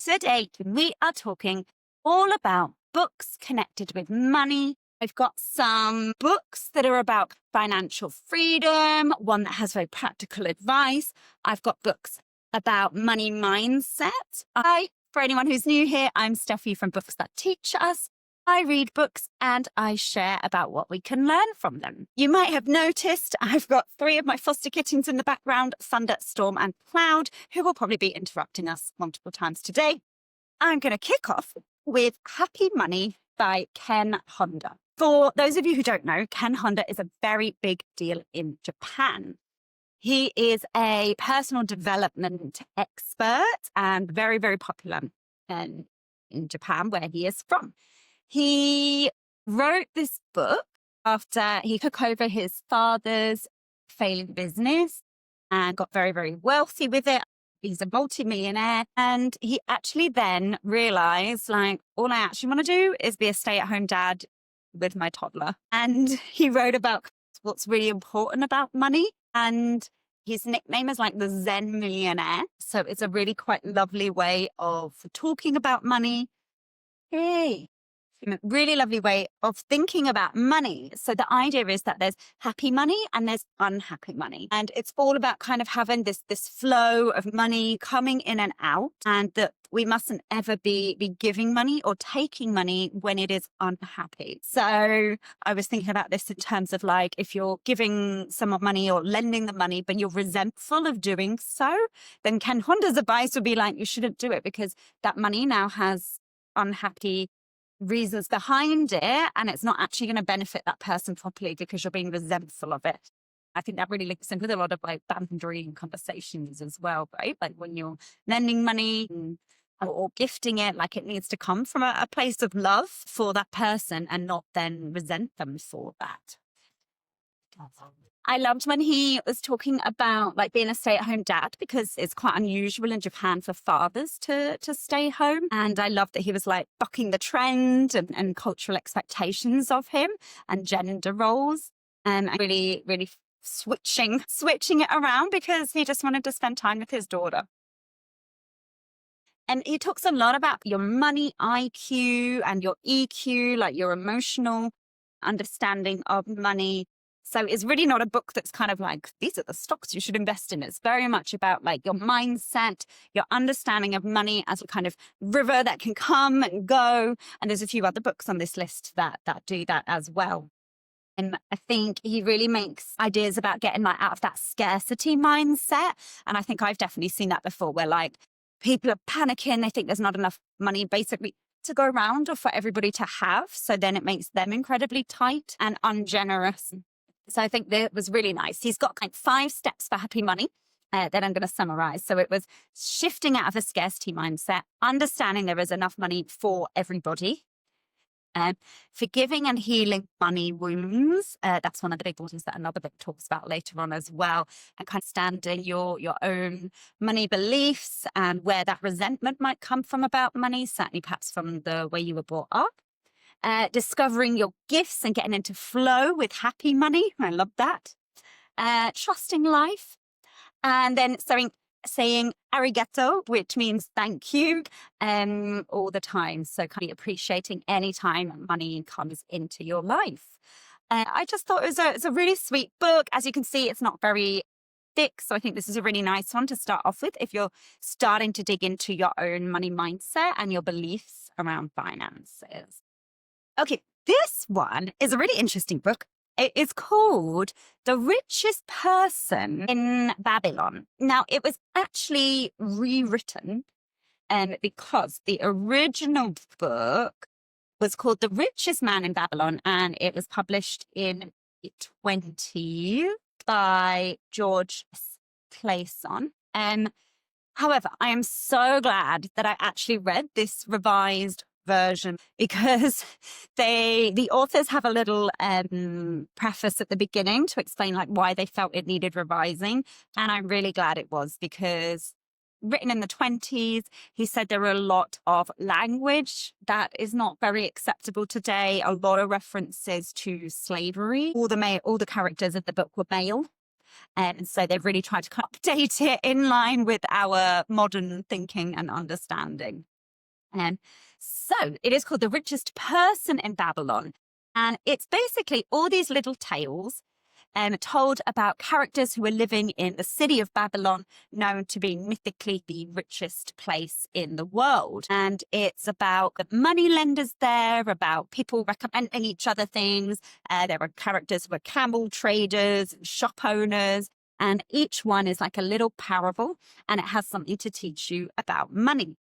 Today, we are talking all about books connected with money. I've got some books that are about financial freedom, one that has very practical advice. I've got books about money mindset. For anyone who's new here, I'm Steffi from Books That Teach Us. I read books and I share about what we can learn from them. You might have noticed I've got 3 of my foster kittens in the background, Thunder, Storm and Cloud, who will probably be interrupting us multiple times today. I'm going to kick off with Happy Money by Ken Honda. For those of you who don't know, Ken Honda is a very big deal in Japan. He is a personal development expert and very, very popular in Japan, where he is from. He wrote this book after he took over his father's failing business and got very, very wealthy with it. He's a multi-millionaire. And he actually then realized, all I actually want to do is be a stay-at-home dad with my toddler. And he wrote about what's really important about money. And his nickname is the Zen Millionaire. So it's a really quite lovely way of talking about money. Really lovely way of thinking about money. So the idea is that there's happy money and there's unhappy money. And it's all about kind of having this flow of money coming in and out, and that we mustn't ever be giving money or taking money when it is unhappy. So I was thinking about this in terms of if you're giving someone money or lending them money, but you're resentful of doing so, then Ken Honda's advice would be you shouldn't do it, because that money now has unhappy reasons behind it, and it's not actually going to benefit that person properly because you're being resentful of it. I think that really links in with a lot of boundary conversations as well, right? When you're lending money or gifting it, it needs to come from a place of love for that person and not then resent them for that. I loved when he was talking about being a stay-at-home dad, because it's quite unusual in Japan for fathers to stay home. And I loved that he was bucking the trend and cultural expectations of him and gender roles, and really, really switching it around because he just wanted to spend time with his daughter. And he talks a lot about your money IQ and your EQ, your emotional understanding of money. So it's really not a book that's kind of these are the stocks you should invest in. It's very much about your mindset, your understanding of money as a kind of river that can come and go. And there's a few other books on this list that do that as well. And I think he really makes ideas about getting out of that scarcity mindset. And I think I've definitely seen that before, where people are panicking. They think there's not enough money basically to go around or for everybody to have. So then it makes them incredibly tight and ungenerous. So I think that was really nice. He's got 5 steps for happy money that I'm going to summarize. So it was shifting out of a scarcity mindset, understanding there is enough money for everybody, forgiving and healing money wounds. That's one of the big ones that another book talks about later on as well, and kind of understanding your own money beliefs and where that resentment might come from about money, certainly perhaps from the way you were brought up. Discovering your gifts and getting into flow with happy money. I love that. Trusting life. And then saying arigato, which means thank you, all the time. So kind of appreciating any time money comes into your life. I just thought it's a really sweet book. As you can see, it's not very thick. So I think this is a really nice one to start off with if you're starting to dig into your own money mindset and your beliefs around finances. Okay, this one is a really interesting book. It is called The Richest Person in Babylon. Now, it was actually rewritten because the original book was called The Richest Man in Babylon, and it was published in 2020 by George Clayson. However, I am so glad that I actually read this revised version, because the authors have a little preface at the beginning to explain why they felt it needed revising, and I'm really glad it was, because written in the 20s, he said there were a lot of language that is not very acceptable today, a lot of references to slavery. All the characters of the book were male, And so they've really tried to update it in line with our modern thinking and understanding. So it is called The Richest Person in Babylon. And it's basically all these little tales told about characters who were living in the city of Babylon, known to be mythically the richest place in the world. And it's about the money lenders there, about people recommending each other things. There are characters who are camel traders, shop owners, and each one is like a little parable, and it has something to teach you about money.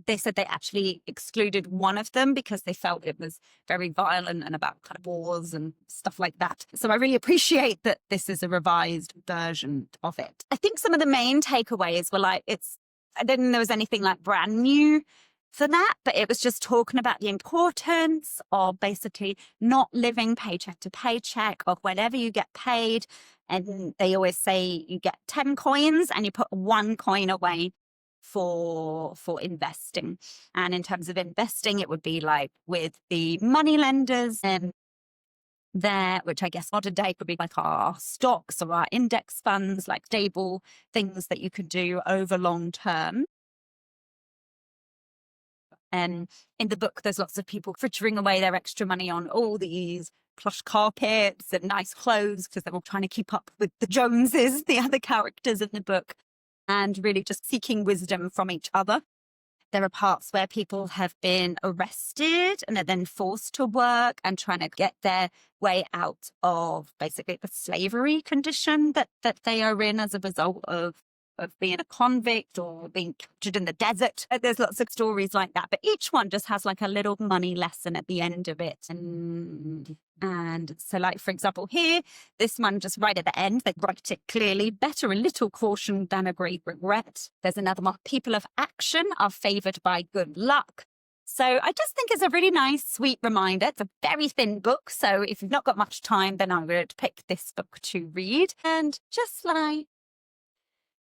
They said they actually excluded one of them because they felt it was very violent and about kind of wars and stuff like that. So I really appreciate that this is a revised version of it. I think some of the main takeaways were like, I didn't think there was anything like brand new for that, but it was just talking about the importance of basically not living paycheck to paycheck, of whenever you get paid. And they always say you get 10 coins and you put 1 coin away for investing. And in terms of investing, it would be like with the money lenders there, which I guess modern day could be like our stocks or our index funds, like stable things that you could do over long term. And in the book, there's lots of people frittering away their extra money on all these plush carpets and nice clothes because they're all trying to keep up with the Joneses, the other characters in the book, and really just seeking wisdom from each other. There are parts where people have been arrested and are then forced to work and trying to get their way out of basically the slavery condition that they are in as a result of being a convict or being captured in the desert. There's lots of stories like that, but each one just has like a little money lesson at the end of it. And so, like, for example, here, this one just right at the end, they write it clearly: better a little caution than a great regret. There's another one: people of action are favored by good luck. So I just think it's a really nice, sweet reminder. It's a very thin book, so if you've not got much time, then I would pick this book to read. And just like,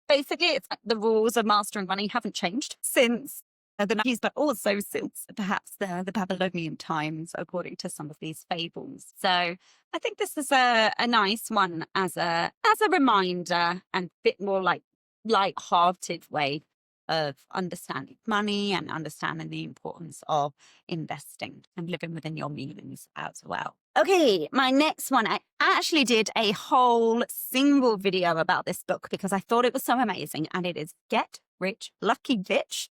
basically, it's like the rules of mastering money haven't changed since the 90s, but also since perhaps the Babylonian times, according to some of these fables. So I think this is a nice one as a reminder and a bit more like light-hearted way of understanding money and understanding the importance of investing and living within your means as well. Okay, my next one, I actually did a whole single video about this book because I thought it was so amazing, and it is Get Rich Lucky Bitch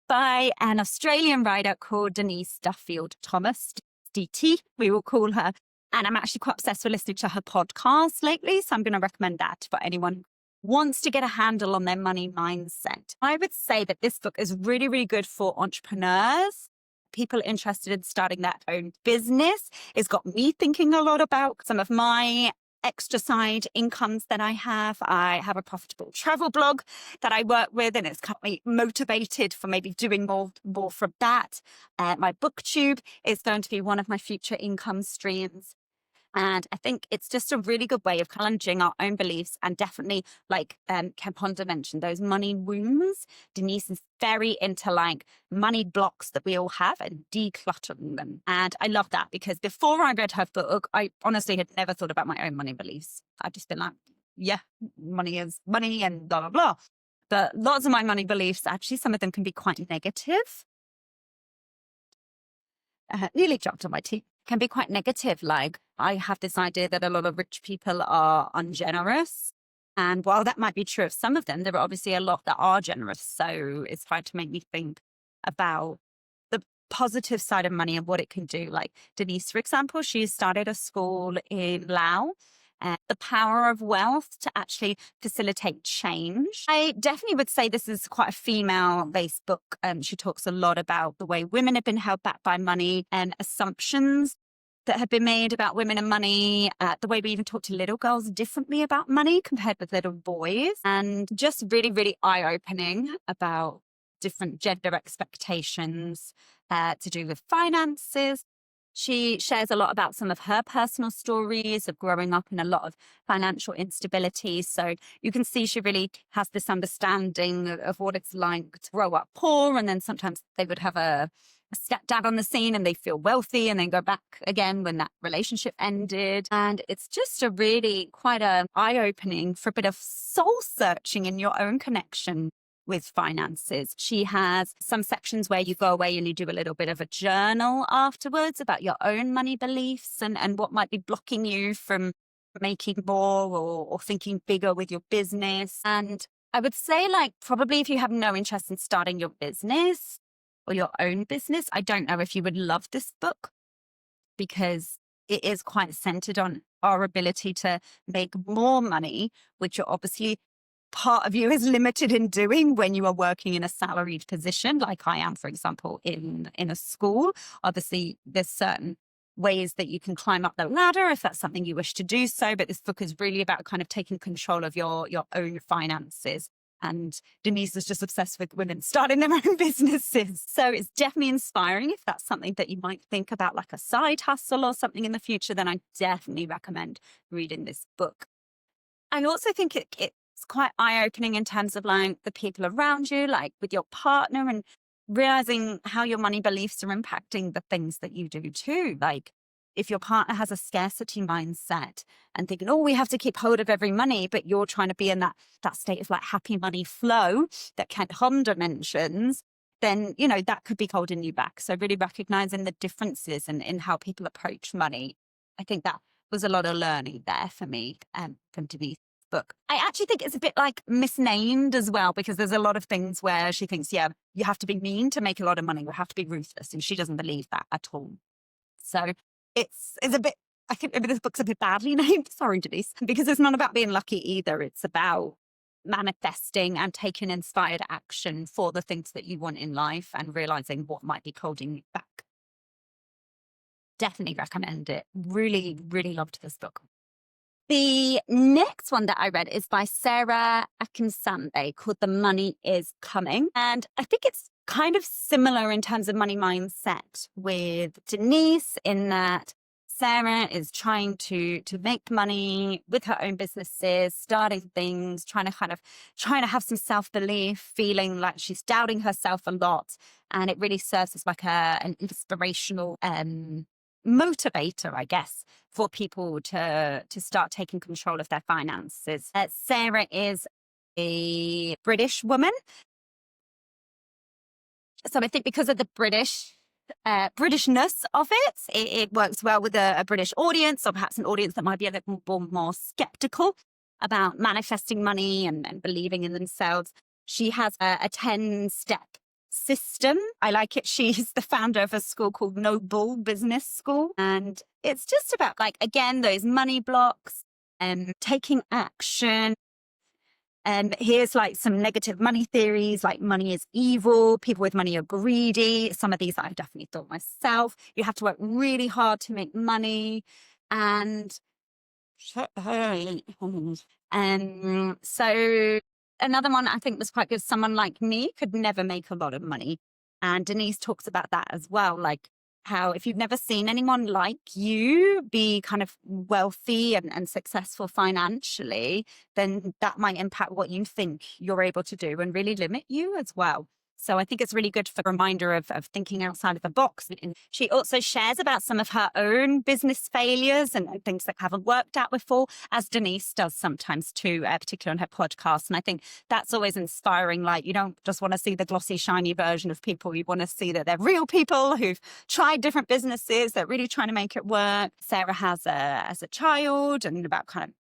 by an Australian writer called Denise Duffield Thomas, DT, we will call her. And I'm actually quite obsessed with listening to her podcast lately, so I'm going to recommend that for anyone who wants to get a handle on their money mindset. I would say that this book is really, really good for entrepreneurs, people interested in starting their own business. It's got me thinking a lot about some of my extra side incomes that I have. I have a profitable travel blog that I work with, and it's got me motivated for maybe doing more from that. My booktube is going to be one of my future income streams. And I think it's just a really good way of challenging our own beliefs, and definitely, like Kemponda mentioned, those money wounds. Denise is very into like money blocks that we all have and decluttering them. And I love that because before I read her book, I honestly had never thought about my own money beliefs. I've just been like, yeah, money is money and blah, blah, blah. But lots of my money beliefs, actually, some of them can be quite negative. Nearly dropped on my teeth. Can be quite negative. Like, I have this idea that a lot of rich people are ungenerous. And while that might be true of some of them, there are obviously a lot that are generous. So it's trying to make me think about the positive side of money and what it can do. Like Denise, for example, she started a school in Laos. The power of wealth to actually facilitate change. I definitely would say this is quite a female-based book. She talks a lot about the way women have been held back by money and assumptions that have been made about women and money, the way we even talk to little girls differently about money compared with little boys, and just really, really eye-opening about different gender expectations to do with finances. She shares a lot about some of her personal stories of growing up in a lot of financial instability. So you can see she really has this understanding of what it's like to grow up poor. And then sometimes they would have a stepdad on the scene and they feel wealthy and then go back again when that relationship ended. And it's just a really quite an eye-opening for a bit of soul searching in your own connection with finances. She has some sections where you go away and you do a little bit of a journal afterwards about your own money beliefs and what might be blocking you from making more or thinking bigger with your business. And I would say, like, probably if you have no interest in starting your business or your own business, I don't know if you would love this book, because it is quite centered on our ability to make more money, which are obviously part of you is limited in doing when you are working in a salaried position, like I am, for example, in a school. Obviously, there's certain ways that you can climb up the ladder if that's something you wish to do so. But this book is really about kind of taking control of your own finances. And Denise is just obsessed with women starting their own businesses. So it's definitely inspiring. If that's something that you might think about, like a side hustle or something in the future, then I definitely recommend reading this book. I also think it's quite eye-opening in terms of like the people around you, like with your partner, and realizing how your money beliefs are impacting the things that you do too. Like if your partner has a scarcity mindset and thinking, oh, we have to keep hold of every money, but you're trying to be in that state of like happy money flow that Kent Honda mentions, then, you know, that could be holding you back. So really recognizing the differences in how people approach money. I think that was a lot of learning there for me from Denise's book. I actually think it's a bit like misnamed as well, because there's a lot of things where she thinks, yeah, you have to be mean to make a lot of money. You have to be ruthless. And she doesn't believe that at all. So it's a bit, I think maybe this book's a bit badly named. Sorry, Denise, because it's not about being lucky either. It's about manifesting and taking inspired action for the things that you want in life and realizing what might be holding you back. Definitely recommend it. Really, really loved this book. The next one that I read is by Sarah Akinsande, called The Money Is Coming. And I think it's kind of similar in terms of money mindset with Denise, in that Sarah is trying to make money with her own businesses, starting things, trying to have some self-belief, feeling like she's doubting herself a lot. And it really serves as like an inspirational motivator, I guess, for people to start taking control of their finances. Sarah is a British woman. So I think because of the Britishness of it works well with a British audience, or perhaps an audience that might be a little more skeptical about manifesting money and believing in themselves. She has a 10-step system. I like it. She's the founder of a school called Noble Business School. And it's just about, like, again, those money blocks and taking action. And here's like some negative money theories, like money is evil, people with money are greedy. Some of these I've definitely thought myself. You have to work really hard to make money. And so another one I think was quite good. Someone like me could never make a lot of money. And Denise talks about that as well. Like how if you've never seen anyone like you be kind of wealthy and successful financially, then that might impact what you think you're able to do and really limit you as well. So I think it's really good for a reminder of thinking outside of the box. And she also shares about some of her own business failures and things that haven't worked out before, as Denise does sometimes too, particularly on her podcast. And I think that's always inspiring. Like, you don't just want to see the glossy, shiny version of people. You want to see that they're real people who've tried different businesses. They're really trying to make it work. Sarah has as a child, and about kind of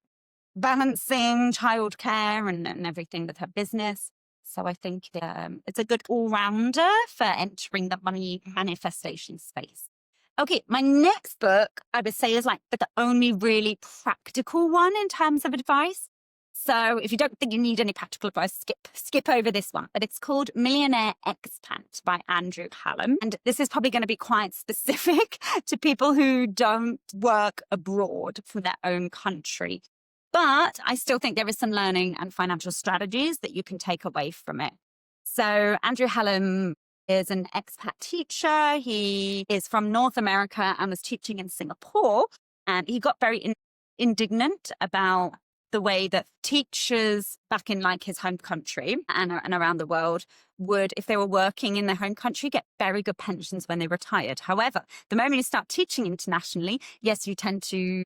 balancing childcare and everything with her business. So I think it's a good all-rounder for entering the money manifestation space. Okay, my next book, I would say, is like the only really practical one in terms of advice. So if you don't think you need any practical advice, skip over this one. But it's called Millionaire Expat by Andrew Hallam. And this is probably going to be quite specific to people who don't work abroad from their own country. But I still think there is some learning and financial strategies that you can take away from it. So Andrew Hallam is an expat teacher. He is from North America and was teaching in Singapore. And he got very indignant about the way that teachers back in like his home country and around the world would, if they were working in their home country, get very good pensions when they retired. However, the moment you start teaching internationally, yes, you tend to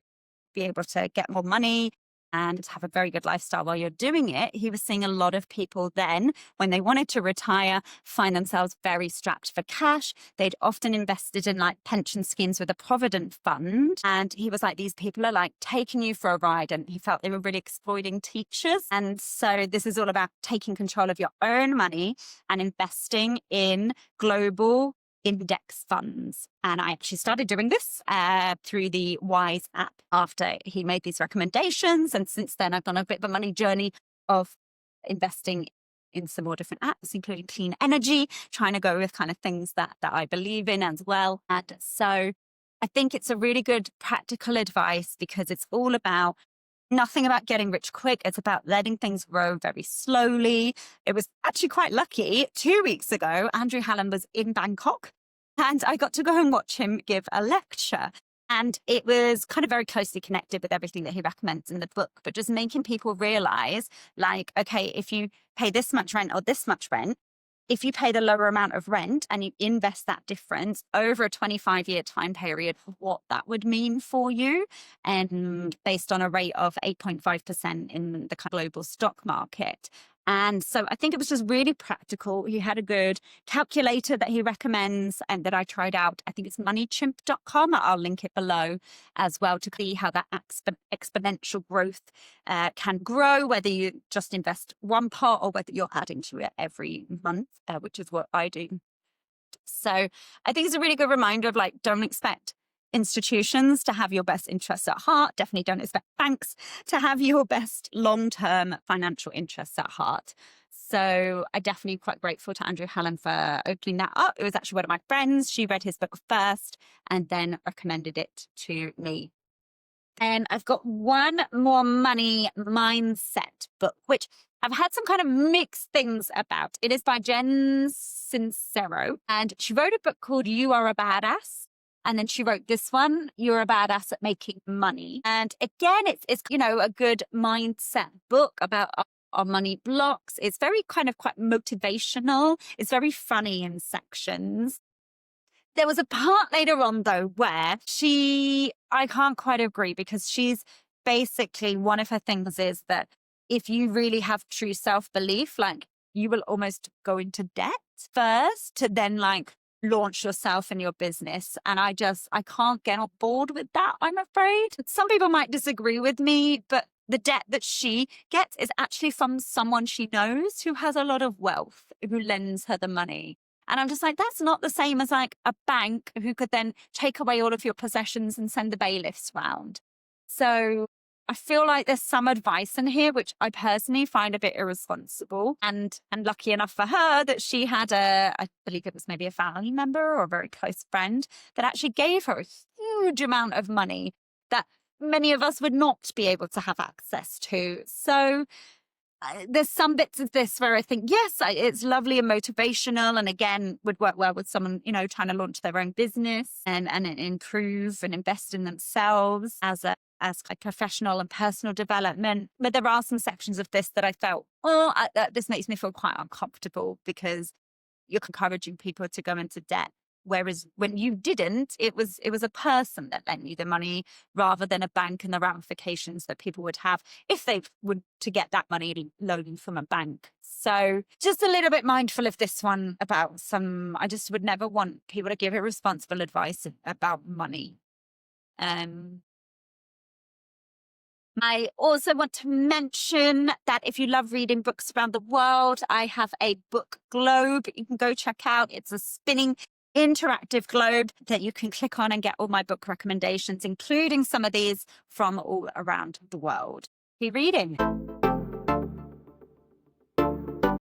be able to get more money and have a very good lifestyle while you're doing it, he was seeing a lot of people then, when they wanted to retire, find themselves very strapped for cash. They'd often invested in like pension schemes with a provident fund. And he was like, these people are like taking you for a ride. And he felt they were really exploiting teachers. And so this is all about taking control of your own money and investing in global index funds. And I actually started doing this through the Wise app after he made these recommendations. And since then, I've done a bit of a money journey of investing in some more different apps, including clean energy, trying to go with kind of things that I believe in as well. And so I think it's a really good practical advice, because it's all about nothing about getting rich quick. It's about letting things grow very slowly. It was actually quite lucky. 2 weeks ago, Andrew Hallam was in Bangkok and I got to go and watch him give a lecture. And it was kind of very closely connected with everything that he recommends in the book, but just making people realize, like, okay, if you pay this much rent or this much rent, if you pay the lower amount of rent and you invest that difference over a 25-year time period, what that would mean for you, and based on a rate of 8.5% in the global stock market. And so I think it was just really practical. He had a good calculator that he recommends and that I tried out. I think it's moneychimp.com. I'll link it below as well to see how that exponential growth can grow, whether you just invest one part or whether you're adding to it every month, which is what I do. So I think it's a really good reminder of like, don't expect institutions to have your best interests at heart. Definitely don't expect banks to have your best long-term financial interests at heart. So I definitely quite grateful to Andrew Hallam for opening that up. It was actually one of my friends. She read his book first and then recommended it to me. And I've got one more money mindset book, which I've had some kind of mixed things about. It is by Jen Sincero, and she wrote a book called You Are a Badass. And then she wrote this one, You're a Badass at Making Money. And again, it's a good mindset book about our money blocks. It's very kind of quite motivational. It's very funny in sections. There was a part later on, though, where I can't quite agree, because she's basically, one of her things is that if you really have true self-belief, like, you will almost go into debt first to then like launch yourself and your business. And I can't get on board with that, I'm afraid. Some people might disagree with me, but the debt that she gets is actually from someone she knows who has a lot of wealth, who lends her the money. And I'm just like, that's not the same as like a bank who could then take away all of your possessions and send the bailiffs round. So I feel like there's some advice in here, which I personally find a bit irresponsible. And lucky enough for her that she had I believe it was maybe a family member or a very close friend that actually gave her a huge amount of money that many of us would not be able to have access to. So there's some bits of this where I think, yes, it's lovely and motivational, and again, would work well with someone, trying to launch their own business and improve and invest in themselves as like professional and personal development. But there are some sections of this that I felt, this makes me feel quite uncomfortable, because you're encouraging people to go into debt. Whereas when you didn't, it was a person that lent you the money rather than a bank, and the ramifications that people would have if they would to get that money loaned from a bank. So just a little bit mindful of this one about I just would never want people to give irresponsible advice about money. I also want to mention that if you love reading books around the world, I have a book globe you can go check out. It's a spinning interactive globe that you can click on and get all my book recommendations, including some of these from all around the world. Keep reading.